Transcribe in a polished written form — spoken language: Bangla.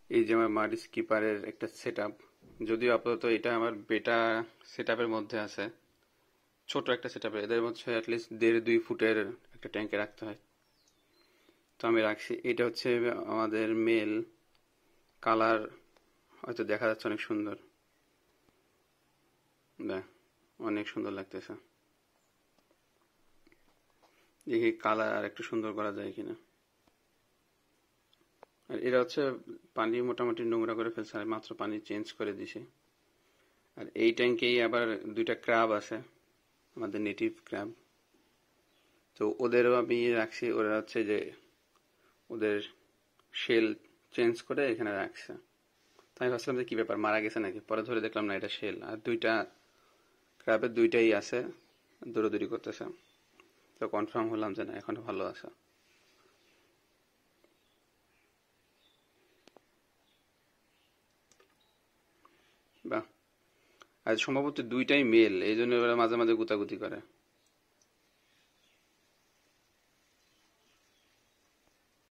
এই যে আমার মাড স্কিপারের একটা সেটআপ, যদিও আপাতত এটা আমার বেটা সেটআপের মধ্যে আছে, ছোট একটা সেটআপের, এদের মধ্যে অ্যাটলিস্ট 1.5-2 ফুটের একটা ট্যাঙ্কে রাখতে হয়। তো আমি রাখছি। এটা হচ্ছে আমাদের মেল। কালার হয়তো দেখা যাচ্ছে অনেক সুন্দর, দেখ অনেক সুন্দর লাগতেছে। দেখি কালার আর একটু সুন্দর করা যায় কিনা। আর এরা হচ্ছে পানি মোটামুটি নোংরা করে ফেলছে, আর মাত্র পানি চেঞ্জ করে দিছি। আর এই ট্যাঙ্কেই আবার 2টা ক্র্যাব আছে, আমাদের নেটিভ ক্র্যাব। তো ওদেরও আমি রাখছি, ওরা হচ্ছে যে ওদের শেল চেঞ্জ করে এখানে রাখছে। তাই আমি ভাবছিলাম যে কি ব্যাপার, মারা গেছে নাকি, পরে ধরে দেখলাম না, এটা শেল। আর 2টা ক্র্যাবের 2টাই আছে, দৌড়াদৌড়ি করতেছে। তো কনফার্ম হলাম যে না, এখনো ভালো আছে। বাহ। আর সম্ভবত 2টাই মেল, এই জন্য ওরা মাঝে মাঝে গুতাগুতি করে।